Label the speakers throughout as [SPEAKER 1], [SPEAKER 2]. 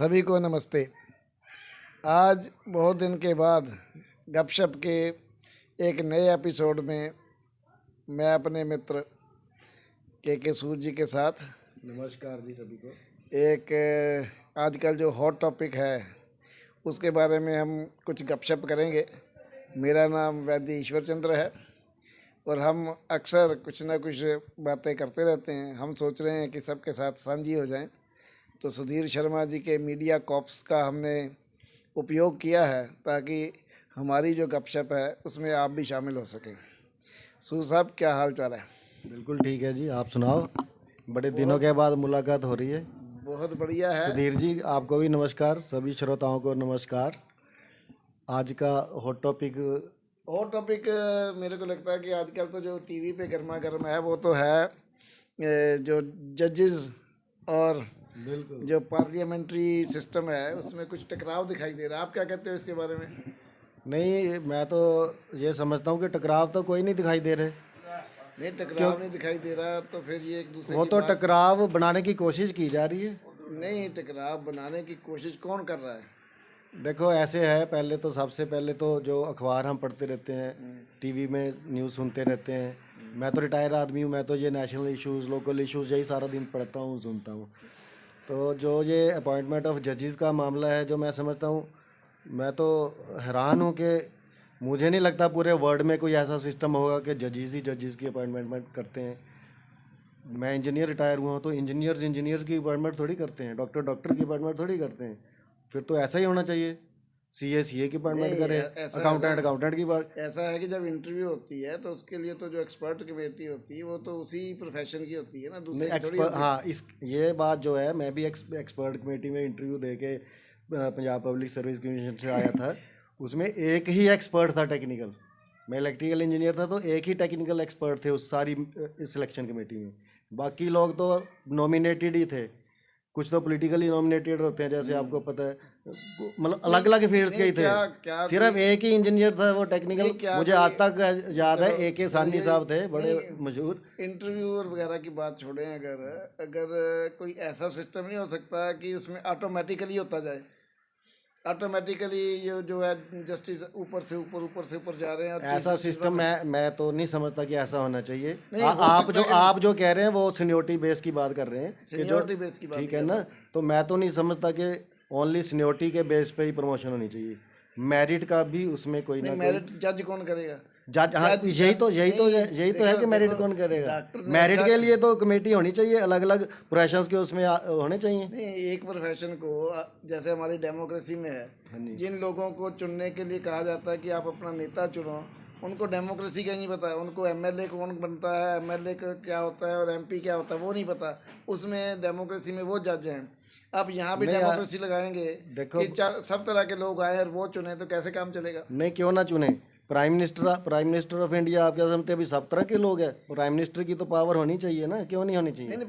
[SPEAKER 1] सभी को नमस्ते। आज बहुत दिन के बाद गपशप के एक नए एपिसोड में मैं अपने मित्र के सूद जी के साथ
[SPEAKER 2] नमस्कार जी सभी को।
[SPEAKER 1] एक आजकल जो हॉट टॉपिक है उसके बारे में हम कुछ गपशप करेंगे। मेरा नाम वैद्य ईश्वर चंद्र है और हम अक्सर कुछ ना कुछ बातें करते रहते हैं। हम सोच रहे हैं कि सबके साथ साझी हो जाएं। तो सुधीर शर्मा जी के मीडिया कॉप्स का हमने उपयोग किया है ताकि हमारी जो गपशप है उसमें आप भी शामिल हो सकें। सू साहब, क्या हाल चाल है?
[SPEAKER 2] बिल्कुल ठीक है जी, आप सुनाओ। बड़े दिनों के बाद मुलाकात हो रही है।
[SPEAKER 1] बहुत बढ़िया है।
[SPEAKER 2] सुधीर जी आपको भी नमस्कार, सभी श्रोताओं को नमस्कार। आज का हॉट टॉपिक
[SPEAKER 1] मेरे को लगता है कि आजकल तो जो टीवी पे गर्मा गर्म है वो तो है जो जजेस और
[SPEAKER 2] बिल्कुल
[SPEAKER 1] जो पार्लियामेंट्री सिस्टम है उसमें कुछ टकराव दिखाई दे रहा है। आप क्या कहते हो इसके बारे में?
[SPEAKER 2] नहीं, मैं तो ये समझता हूँ कि टकराव तो कोई नहीं दिखाई दे रहे।
[SPEAKER 1] नहीं, टकराव नहीं दिखाई दे रहा तो फिर ये एक दूसरे
[SPEAKER 2] वो
[SPEAKER 1] की
[SPEAKER 2] तो
[SPEAKER 1] बात।
[SPEAKER 2] टकराव बनाने की कोशिश की जा रही है।
[SPEAKER 1] नहीं, टकराव बनाने की कोशिश कौन कर रहा है?
[SPEAKER 2] देखो ऐसे है, पहले तो सबसे पहले तो जो अखबार हम पढ़ते रहते हैं, टीवी में न्यूज़ सुनते रहते हैं। मैं तो रिटायर आदमी हूँ, मैं तो ये नेशनल इश्यूज़, लोकल इश्यूज़ यही सारा दिन पढ़ता हूँ, सुनता हूँ। तो जो ये अपॉइंटमेंट ऑफ जजेस का मामला है, जो मैं समझता हूँ, मैं तो हैरान हूँ कि मुझे नहीं लगता पूरे वर्ल्ड में कोई ऐसा सिस्टम होगा कि जजेस ही जजेस की अपॉइंटमेंट करते हैं। मैं इंजीनियर रिटायर हुआ हूँ, तो इंजीनियर्स की अपॉइंटमेंट थोड़ी करते हैं, डॉक्टर की अपॉइंटमेंट थोड़ी करते हैं। फिर तो ऐसा ही होना चाहिए, सीए की अपॉइंटमेंट
[SPEAKER 1] नहीं,
[SPEAKER 2] करे,
[SPEAKER 1] ऐसा
[SPEAKER 2] अकाउंटेंट की बात।
[SPEAKER 1] ऐसा है कि जब इंटरव्यू होती है तो उसके लिए तो जो एक्सपर्ट कमेटी होती है वो तो उसी प्रोफेशन की होती है ना, दूसरी
[SPEAKER 2] नहीं
[SPEAKER 1] की थोड़ी
[SPEAKER 2] एक्सपर्ट,
[SPEAKER 1] होती है।
[SPEAKER 2] हाँ, इस ये बात जो है, मैं भी एक्सपर्ट कमेटी में इंटरव्यू दे के पंजाब पब्लिक सर्विस कमीशन से आया था। उसमें एक ही एक्सपर्ट था टेक्निकल। मैं इलेक्ट्रिकल इंजीनियर था, तो एक ही टेक्निकल एक्सपर्ट थे उस सारी सिलेक्शन कमेटी में। बाकी लोग तो नॉमिनेटेड ही थे। कुछ तो पॉलिटिकली नॉमिनेटेड होते हैं, जैसे आपको पता है, मतलब अलग अलग फील्ड्स के ही थे।
[SPEAKER 1] क्या
[SPEAKER 2] सिर्फ एक ही इंजीनियर था वो टेक्निकल।
[SPEAKER 1] नहीं, क्या
[SPEAKER 2] मुझे आज तक याद है, AK साहनी साहब थे, बड़े मशहूर।
[SPEAKER 1] इंटरव्यू और वगैरह की बात छोड़ें, अगर अगर कोई ऐसा सिस्टम नहीं हो सकता कि उसमें ऑटोमेटिकली होता जाए, ऑटोमेटिकली ये जो है जस्टिस ऊपर से ऊपर जा रहे हैं और
[SPEAKER 2] ऐसा सिस्टम मैं तो नहीं समझता कि ऐसा होना चाहिए।
[SPEAKER 1] नहीं हो
[SPEAKER 2] आप जो कह रहे हैं वो सीनियोरिटी बेस की बात कर रहे हैं कि जो,
[SPEAKER 1] सीनियोरिटी बेस की बात
[SPEAKER 2] ठीक है ना। तो मैं तो नहीं समझता कि ओनली सीनियोरिटी के बेस पे ही प्रमोशन होनी चाहिए। मेरिट का भी उसमें कोई ना कोई।
[SPEAKER 1] मेरिट जज कौन करेगा?
[SPEAKER 2] जज, हाँ, यही तो है कि मेरिट कौन करेगा। मेरिट के लिए तो कमेटी होनी चाहिए, अलग अलग प्रोफेशंस के उसमें होने चाहिए।
[SPEAKER 1] नहीं, एक प्रोफेशन को जैसे हमारी डेमोक्रेसी में है, जिन लोगों को चुनने के लिए कहा जाता है कि आप अपना नेता चुनो, उनको डेमोक्रेसी का नहीं पता। उनको MLA कौन बनता है, MLA का क्या होता है और MP क्या होता है वो नहीं पता। उसमें डेमोक्रेसी में वो जज हैं। अब यहाँ भी डेमोक्रेसी लगाएंगे
[SPEAKER 2] देखो,
[SPEAKER 1] कि सब तरह के लोग आए और वो चुने, तो कैसे काम चलेगा?
[SPEAKER 2] नहीं, क्यों ना चुने। प्राइम मिनिस्टर ऑफ इंडिया, आप क्या समझते हैं अभी सब तरह के लोग हैं। प्राइम मिनिस्टर की तो पावर होनी चाहिए ना, क्यों नहीं होनी चाहिए?
[SPEAKER 1] नहीं,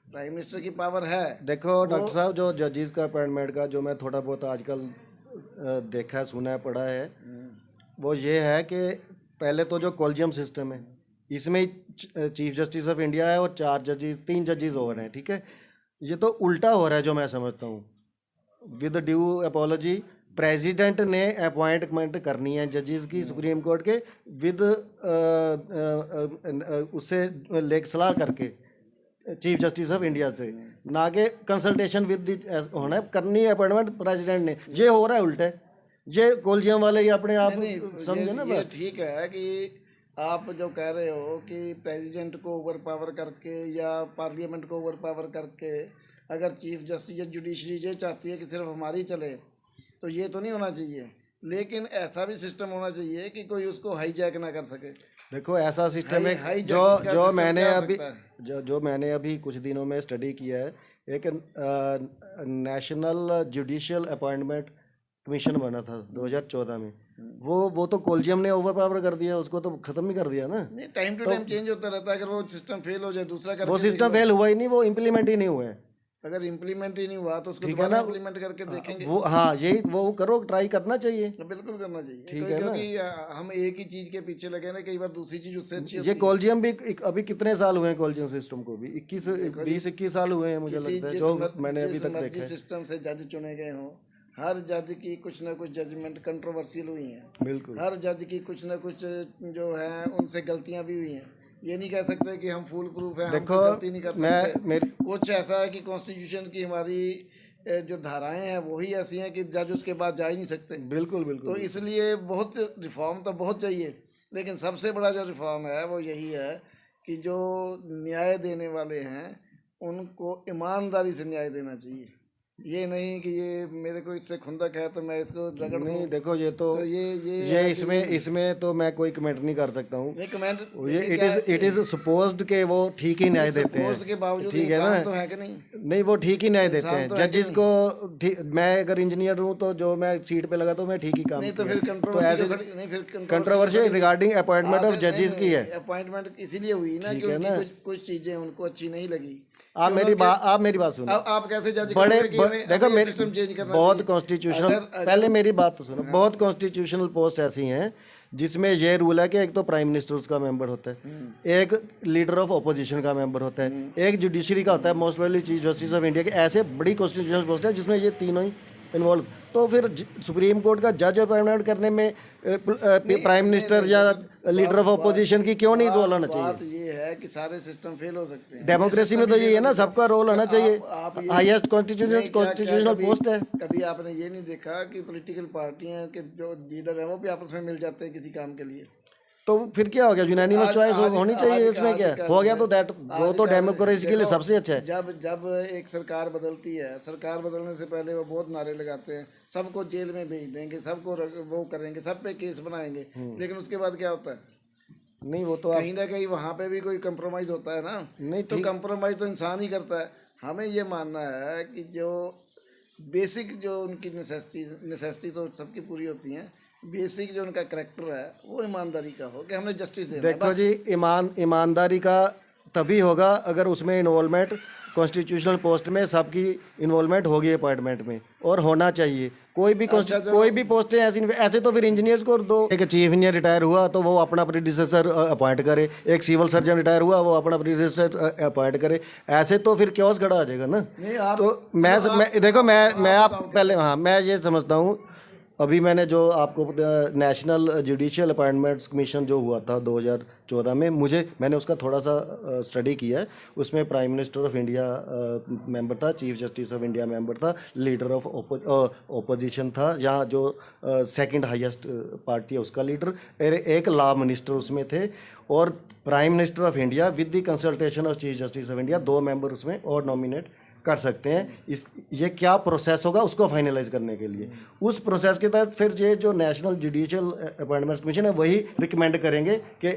[SPEAKER 1] प्राइम मिनिस्टर की पावर है।
[SPEAKER 2] देखो डॉक्टर साहब, जो जजेस का अपॉइंटमेंट का जो मैं थोड़ा बहुत आजकल देखा है, सुना है, पढ़ा है, वो ये है कि पहले तो जो कॉलेजियम सिस्टम है, इसमें चीफ जस्टिस ऑफ इंडिया है और 3 जजेस और हैं, ठीक है। ये तो उल्टा हो रहा है जो मैं समझता हूँ। विद ड्यू अपॉलॉजी, प्रेसिडेंट ने अपॉइंटमेंट करनी है जजेस की सुप्रीम कोर्ट के, विद उससे लेख सलाह करके चीफ जस्टिस ऑफ इंडिया से, ना कि कंसल्टेशन विद होना है, करनी है अपॉइंटमेंट प्रेसिडेंट ने। ये हो रहा है उल्टे। ये कोलिजियम वाले ही अपने आप समझे ना।
[SPEAKER 1] ये ठीक है कि आप जो कह रहे हो कि प्रेसिडेंट को ओवर पावर करके या पार्लियामेंट को ओवर पावर करके, अगर चीफ जस्टिस या जुडिशरी ये चाहती है कि सिर्फ हमारी चले, तो ये तो नहीं होना चाहिए। लेकिन ऐसा भी सिस्टम होना चाहिए कि कोई उसको हाईजैक ना कर सके।
[SPEAKER 2] देखो ऐसा सिस्टम है जो मैंने अभी कुछ दिनों में स्टडी किया है। एक नेशनल जुडिशियल अपॉइंटमेंट कमीशन बना था 2014 में। वो तो कोलिजियम ने ओवर पावर कर दिया, उसको तो खत्म ही कर दिया ना।
[SPEAKER 1] नहीं, टाइम टू टाइम चेंज होता रहता है। अगर वो सिस्टम फेल हो जाए दूसरा कर,
[SPEAKER 2] वो सिस्टम फेल हुआ ही नहीं, वो इम्प्लीमेंट ही नहीं हुआ है।
[SPEAKER 1] अगर इम्प्लीमेंट ही नहीं हुआ तो उसको
[SPEAKER 2] ठीक है
[SPEAKER 1] दोबारा
[SPEAKER 2] ना?
[SPEAKER 1] इम्प्लीमेंट करके देखेंगे।
[SPEAKER 2] वो हाँ यही वो करो, ट्राई करना चाहिए।
[SPEAKER 1] बिल्कुल करना चाहिए।
[SPEAKER 2] ठीक है ना?
[SPEAKER 1] क्योंकि हम एक ही चीज के पीछे लगे ना, कई बार दूसरी चीज उससे अच्छी
[SPEAKER 2] ये
[SPEAKER 1] होती है।
[SPEAKER 2] कॉलेजियम भी अभी कितने साल हुए हैं कॉलेजियम सिस्टम को भी? 20-21 साल हुए हैं मुझे लगता है, जो मैंने अभी तक देखा है।
[SPEAKER 1] सिस्टम से जज चुने गए हों, हर जज की कुछ ना कुछ जजमेंट कंट्रोवर्शियल हुई हैं।
[SPEAKER 2] बिल्कुल।
[SPEAKER 1] हर जज की कुछ ना कुछ जो है उनसे गलतियां भी हुई हैं। ये नहीं कह सकते कि हम फुल प्रूफ है, हम
[SPEAKER 2] देखो,
[SPEAKER 1] कोई गलती नहीं कर सकते।
[SPEAKER 2] मेरी
[SPEAKER 1] कुछ ऐसा है कि कॉन्स्टिट्यूशन की हमारी जो धाराएं हैं वही ऐसी हैं कि जज उसके बाद जा ही नहीं सकते।
[SPEAKER 2] बिल्कुल
[SPEAKER 1] तो
[SPEAKER 2] बिल्कुल
[SPEAKER 1] इसलिए बहुत रिफॉर्म तो बहुत चाहिए, लेकिन सबसे बड़ा जो रिफॉर्म है वो यही है कि जो न्याय देने वाले हैं उनको ईमानदारी से न्याय देना चाहिए। ये नहीं कि ये मेरे को इससे खुंदक है तो मैं इसको रगड़ दूं।
[SPEAKER 2] नहीं देखो, ये तो
[SPEAKER 1] ये
[SPEAKER 2] इसमें तो मैं कोई कमेंट नहीं कर सकता हूँ।
[SPEAKER 1] नहीं कमेंट,
[SPEAKER 2] ये इट इज सपोज्ड के वो ठीक ही न्याय देते हैं।
[SPEAKER 1] उसके बावजूद
[SPEAKER 2] ठीक है ना?
[SPEAKER 1] इंसान तो है कि नहीं?
[SPEAKER 2] नहीं, वो ठीक ही न्याय देते हैं।
[SPEAKER 1] तो है
[SPEAKER 2] जजेस
[SPEAKER 1] कि
[SPEAKER 2] को मैं अगर इंजीनियर हूँ तो जो मैं सीट पे लगा तो मैं ठीक ही काम
[SPEAKER 1] नहीं तो
[SPEAKER 2] किया।
[SPEAKER 1] फिर
[SPEAKER 2] कंट्रोवर्सी रिगार्डिंग अपॉइंटमेंट ऑफ जजेस की है।
[SPEAKER 1] अपॉइंटमेंट इसीलिए हुई ना
[SPEAKER 2] ठीक है
[SPEAKER 1] क्योंकि
[SPEAKER 2] ना?
[SPEAKER 1] कुछ चीजें उनको अच्छी नहीं लगी।
[SPEAKER 2] आप मेरी बात सुनो।
[SPEAKER 1] आप कैसे जज
[SPEAKER 2] बड़े
[SPEAKER 1] करोगे कि हमें
[SPEAKER 2] देखो,
[SPEAKER 1] ये
[SPEAKER 2] मेरी
[SPEAKER 1] सिस्टम चेंज करना
[SPEAKER 2] बहुत
[SPEAKER 1] चाहिए?
[SPEAKER 2] कॉन्स्टिट्यूशनल, पहले मेरी बात तो सुनो। बहुत कॉन्स्टिट्यूशनल पोस्ट ऐसी हैं जिसमें ये रूल है कि एक तो प्राइम मिनिस्टर उसका मेंबर होता है, एक लीडर ऑफ ऑपोजिशन का मेंबर होता है, एक जुडिशरी का होता है, most probably chief justice of India के। ऐसे बड़ी कॉन्स्टिट्यूशनल पोस्ट है जिसमें ये तीनों ही इन्वॉल्व। तो फिर सुप्रीम कोर्ट का जज अपॉइंटमेंट करने में प्राइम मिनिस्टर या लीडर ऑफ ऑपोजिशन की क्यों नहीं रोल होना चाहिए?
[SPEAKER 1] बात ये है कि सारे सिस्टम फेल हो सकते हैं।
[SPEAKER 2] डेमोक्रेसी में तो ये है ना, सबका रोल होना चाहिए। हाईएस्ट कॉन्स्टिट्यूशनल पोस्ट है।
[SPEAKER 1] कभी आपने ये नहीं देखा कि पॉलिटिकल पार्टियां के जो लीडर हैं वो भी आपस में मिल जाते हैं किसी काम के लिए?
[SPEAKER 2] तो फिर क्या हो गया? यूनानिमस चॉइस होनी चाहिए। इसमें क्या हो गया? तो दैट वो तो डेमोक्रेसी के लिए सबसे अच्छा है।
[SPEAKER 1] जब एक सरकार बदलती है, सरकार बदलने से पहले वो बहुत नारे लगाते हैं, सबको जेल में भेज देंगे, सबको वो करेंगे, सब पे केस बनाएंगे, लेकिन उसके बाद क्या होता है?
[SPEAKER 2] नहीं, वो तो
[SPEAKER 1] कहीं ना कहीं वहाँ पे भी कोई कंप्रोमाइज होता है ना।
[SPEAKER 2] नहीं,
[SPEAKER 1] तो कंप्रोमाइज तो इंसान ही करता है। हमें ये मानना है कि जो बेसिक जो उनकी नेसेसिटी तो सबकी पूरी होती हैं, बेसिक जो उनका करैक्टर है वो ईमानदारी का हो कि हमने जस्टिस देना है।
[SPEAKER 2] देखो जी, ईमानदारी का तभी होगा अगर उसमें इन्वॉल्वमेंट कॉन्स्टिट्यूशनल पोस्ट में सबकी इन्वॉल्वमेंट होगी अपॉइंटमेंट में, और होना चाहिए। कोई भी पोस्टें ऐसे तो फिर इंजीनियर्स को दो। एक चीफ इंजीनियर रिटायर हुआ तो वो अपना प्रीडिसेसर अपॉइंट करे, एक सिविल सर्जन रिटायर हुआ वो अपना प्रीडिसेसर अपॉइंट करे। ऐसे तो फिर क्योस खड़ा आ जाएगा ना। तो मैं आप पहले, हाँ, मैं ये समझता हूँ। अभी मैंने जो आपको नेशनल जुडिशियल अपॉइंटमेंट्स कमीशन जो हुआ था 2014 में, मैंने उसका थोड़ा सा स्टडी किया है। उसमें prime minister of India member था, chief justice of India member था, लीडर ऑफ ओपोजिशन था, यहाँ जो सेकंड हाईएस्ट पार्टी है उसका लीडर, एक लॉ मिनिस्टर उसमें थे, और prime minister of India with the consultation of chief justice of India 2 member उसमें और नॉमिनेट कर सकते हैं। ये क्या प्रोसेस होगा उसको फाइनलाइज करने के लिए, उस प्रोसेस के तहत फिर ये जो नेशनल जुडिशियल अपॉइंटमेंट्स कमीशन है वही रिकमेंड करेंगे कि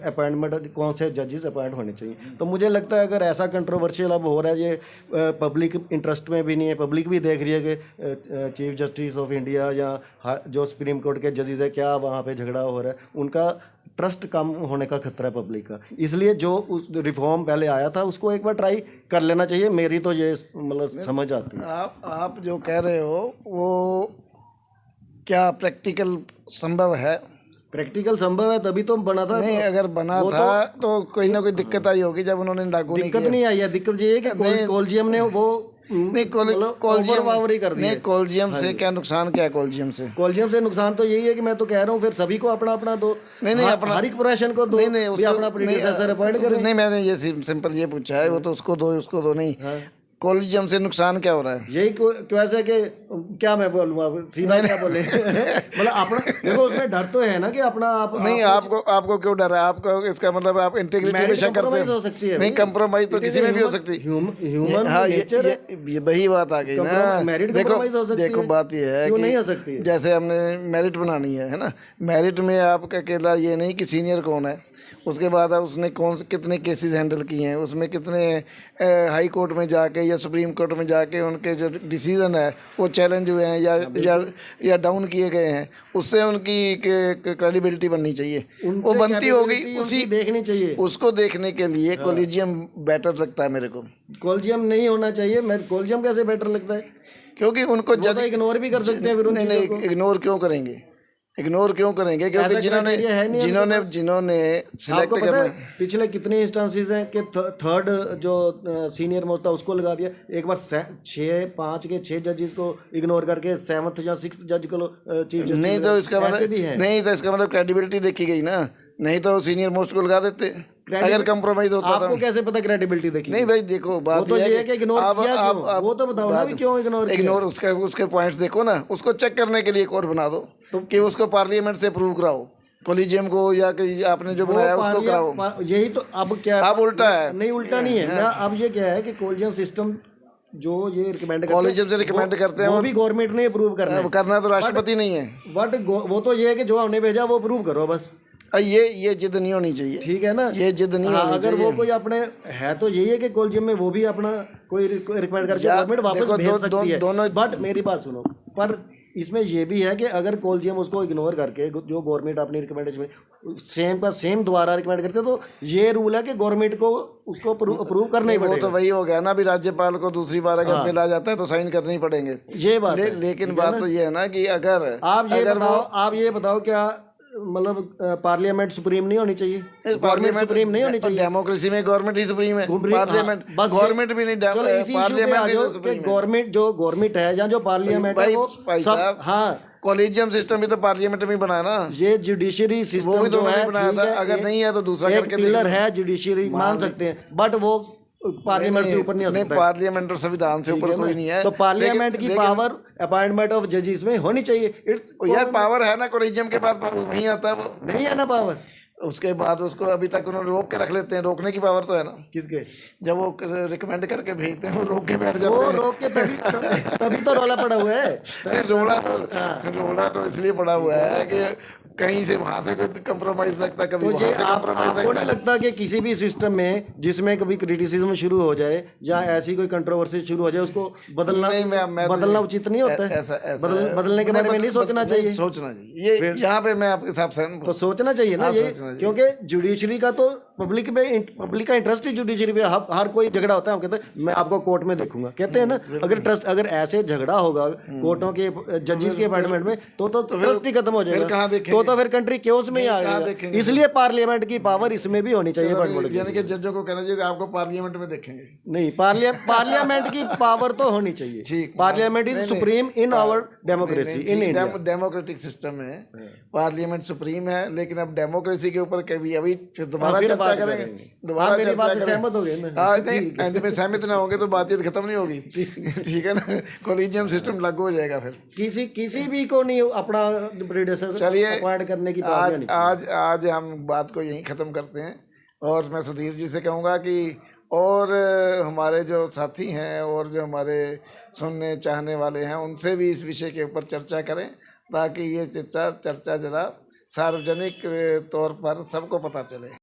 [SPEAKER 2] अपॉइंटमेंट कौन से जजेस अपॉइंट होने चाहिए। तो मुझे लगता है अगर ऐसा कंट्रोवर्शियल अब हो रहा है, ये पब्लिक इंटरेस्ट में भी नहीं है, पब्लिक भी देख रही है कि चीफ जस्टिस ऑफ इंडिया या जो सुप्रीम कोर्ट के जजेस है क्या वहाँ पे झगड़ा हो रहा है, उनका ट्रस्ट कम होने का खतरा है पब्लिक का। इसलिए जो उस रिफॉर्म पहले आया था उसको एक बार ट्राई कर लेना चाहिए। मेरी तो ये मतलब समझ आती है।
[SPEAKER 1] आप जो कह रहे हो वो क्या प्रैक्टिकल संभव है?
[SPEAKER 2] प्रैक्टिकल संभव है तभी तो बना था।
[SPEAKER 1] नहीं, अगर बना था तो कोई ना कोई दिक्कत आई होगी जब उन्होंने लागू नहीं किया।
[SPEAKER 2] दिक्कत नहीं आई है। दिक्कत ये है कि कॉलेजियम ने वो
[SPEAKER 1] नहीं कॉलेजियम से क्या नुकसान, क्या कॉलेजियम से
[SPEAKER 2] नुकसान तो यही है कि मैं तो कह रहा हूँ फिर सभी को अपना अपना दो।
[SPEAKER 1] नहीं अपना
[SPEAKER 2] हर एक प्रोफेशन को दो। नहीं अपना प्रीडिसेसर अपॉइंट करें।
[SPEAKER 1] नहीं, मैंने ये सिंपल ये पूछा है, वो तो उसको दो नहीं। कॉलेजियम से नुकसान क्या हो रहा है?
[SPEAKER 2] यही कैसे कि क्या मैं बोलूँ सीधा क्या बोले मतलब अपना देखो उसमें डर तो है ना कि अपना आप
[SPEAKER 1] नहीं आपको क्यों डर है? आपको इसका मतलब आप इंटीग्रिटी पे शक करते हैं। नहीं, कंप्रोमाइज तो किसी में भी हो सकती है।
[SPEAKER 2] ह्यूमन नेचर
[SPEAKER 1] ये वही बात आ गई ना। देखो बात ये है
[SPEAKER 2] नहीं हो सकती।
[SPEAKER 1] जैसे हमने मेरिट बनानी है ना, मेरिट में आपका अकेला ये नहीं कि सीनियर कौन है, उसके बाद उसने कितने केसेस हैंडल किए हैं, उसमें कितने हाई कोर्ट में जाके या सुप्रीम कोर्ट में जाके उनके जो डिसीजन है वो चैलेंज हुए हैं या डाउन किए गए हैं, उससे उनकी क्रेडिबिलिटी बननी चाहिए। वो बनती होगी उसी
[SPEAKER 2] देखनी चाहिए।
[SPEAKER 1] उसको देखने के लिए कॉलेजियम बेटर लगता है मेरे को।
[SPEAKER 2] कॉलेजियम नहीं होना चाहिए। मैं कॉलेजियम कैसे बेटर लगता है?
[SPEAKER 1] क्योंकि उनको जज
[SPEAKER 2] इग्नोर भी कर सकते हैं।
[SPEAKER 1] नहीं, इग्नोर क्यों करेंगे? इग्नोर क्यों करेंगे? क्योंकि जिन्होंने सिलेक्ट
[SPEAKER 2] करना है। पिछले कितने इंस्टेंसेस हैं कि थर्ड जो सीनियर मोस्ट था उसको लगा दिया, एक बार 5 के 6 जजेस को इग्नोर करके 7th या 6th जज को चीफ जस्टिस।
[SPEAKER 1] नहीं तो इसका मतलब क्रेडिबिलिटी देखी गई ना, नहीं तो सीनियर मोस्ट को लगा देते अगर कंप्रोमाइज होता।
[SPEAKER 2] आपको कैसे पता क्रेडिबिलिटी देखी?
[SPEAKER 1] नहीं भाई देखो, बात
[SPEAKER 2] तो ये है कि इग्नोर किया क्यों, वो तो बताओ ना, क्यों इग्नोर
[SPEAKER 1] उसके पॉइंट्स देखो ना, उसको चेक करने के लिए एक और बना दो तो कि उसको पार्लियामेंट से अप्रूव कराओ, कॉलेजियम को, या कि आपने जो बनाया उसको कराओ।
[SPEAKER 2] यही तो अब क्या
[SPEAKER 1] अब उल्टा है।
[SPEAKER 2] नहीं, उल्टा नहीं है। अब ये क्या है कि कॉलेजियम सिस्टम जो ये रिकमेंड
[SPEAKER 1] कॉलेजियम से रिकमेंड करते हैं,
[SPEAKER 2] वो भी गवर्नमेंट ने अप्रूव
[SPEAKER 1] करना तो राष्ट्रपति नहीं है।
[SPEAKER 2] बट वो तो ये है कि जो हमने भेजा वो अप्रूव करो बस।
[SPEAKER 1] ये जिद नहीं होनी चाहिए, ठीक है ना, ये जिद नहीं होनी
[SPEAKER 2] अगर वो कोई अपने है तो यही है कि कॉलेजियम में वो भी अपना कोई रिकमेंड करके गवर्नमेंट वापस भेज सकती है। बट मेरी बात सुनो, पर इसमें ये भी है कि अगर कॉलेजियम उसको इग्नोर करके जो गवर्नमेंट अपनी रिकमेंडेशन सेम का सेम दोबारा रिकमेंड करते तो ये रूल है कि गवर्नमेंट को उसको अप्रूव करना ही पड़ेगा।
[SPEAKER 1] वो तो वही हो गया ना, अभी राज्यपाल को दूसरी बार अगर मिला जाता है तो साइन करने ही पड़ेंगे,
[SPEAKER 2] ये बात
[SPEAKER 1] लेकिन बात तो ये है ना कि अगर
[SPEAKER 2] आप ये बताओ क्या मतलब पार्लियामेंट सुप्रीम नहीं होनी चाहिए? गवर्नमेंट सुप्रीम नहीं होनी चाहिए?
[SPEAKER 1] डेमोक्रेसी में गवर्नमेंट ही सुप्रीम है, पार्लियामेंट
[SPEAKER 2] बस
[SPEAKER 1] गवर्नमेंट भी नहीं।
[SPEAKER 2] चलो इसी गवर्नमेंट जो गवर्नमेंट है या जो पार्लियामेंट है वो सब। हाँ,
[SPEAKER 1] कॉलेजियम सिस्टम भी तो पार्लियामेंट में बनाया ना,
[SPEAKER 2] ये जुडिशरी सिस्टम जो है
[SPEAKER 1] बनाया था। अगर नहीं है तो दूसरा
[SPEAKER 2] करके पिलर है जुडिशरी, मान सकते हैं, बट वो पार्लियामेंट से ऊपर नहीं हो सकता।
[SPEAKER 1] पार्लियामेंट और संविधान से ऊपर कोई नहीं है।
[SPEAKER 2] तो पार्लियामेंट की पावर अपॉइंटमेंट ऑफ जजेस में होनी चाहिए।
[SPEAKER 1] यार पावर है ना, कॉलेजियम के बाद नहीं आता, वो
[SPEAKER 2] नहीं है ना पावर।
[SPEAKER 1] उसके बाद उसको अभी तक उन्होंने रोक के रख लेते हैं, रोकने की पावर तो है ना।
[SPEAKER 2] किसके?
[SPEAKER 1] जब वो रिकमेंड करके भेजते हैं वो रोक के बैठ जाते हैं।
[SPEAKER 2] वो रोक के तभी तो रोला पड़ा हुआ है।
[SPEAKER 1] रोला तो इसलिए पड़ा हुआ है कि कहीं से वहां से कोई कंप्रोमाइज लगता, कभी
[SPEAKER 2] तो ये आपको नहीं लगता कि किसी भी सिस्टम में जिसमें कभी क्रिटिसिज्म शुरू हो जाए या ऐसी कोई कंट्रोवर्सी शुरू हो जाए उसको बदलना उचित नहीं होता है? बदलने के बारे में नहीं सोचना चाहिए?
[SPEAKER 1] सोचना चाहिए, ये यहाँ पे मैं आपके साथ सहमत हूं।
[SPEAKER 2] तो सोचना चाहिए ना ये, क्योंकि जुडिशरी का तो पब्लिक का इंटरेस्ट ही जुडिशरी पे। हर कोई झगड़ा होता है, हम कहते हैं मैं आपको कोर्ट में देखूंगा, कहते हैं ना। अगर ऐसे झगड़ा होगा कोर्टों के जजेस के अपॉइंटमेंट में तो ट्रस्ट ही खत्म हो जाएगा, तो फिर कंट्री केओस में ही आ जाएगा। इसलिए पार्लियामेंट की पावर इसमें भी होनी चाहिए।
[SPEAKER 1] यानी कि जजों को कहना चाहिए आपको पार्लियामेंट में देखेंगे।
[SPEAKER 2] नहीं, पार्लियामेंट की पावर तो होनी चाहिए। Parliament is supreme in our democracy, in India.
[SPEAKER 1] Democratic system में पार्लियामेंट सुप्रीम है, लेकिन अब डेमोक्रेसी के ऊपर कभी अभी फिर दोबारा चर्चा करेंगे। दोबारा
[SPEAKER 2] मेरी बात से सहमत हो गए ना?
[SPEAKER 1] नहीं, एंड में सहमत ना होंगे तो बातचीत खत्म नहीं होगी, ठीक है ना। कॉलेजियम सिस्टम लागू हो जाएगा फिर
[SPEAKER 2] किसी भी को नहीं अपना प्रीडेसेसर अपॉइंट करने की पावर नहीं।
[SPEAKER 1] आज हम बात को यहीं ख़त्म करते हैं, और मैं सुधीर जी से कहूँगा कि और हमारे जो साथी हैं और जो हमारे सुनने चाहने वाले हैं उनसे भी इस विषय के ऊपर चर्चा करें, ताकि ये चर्चा ज़रा सार्वजनिक तौर पर सबको पता चले।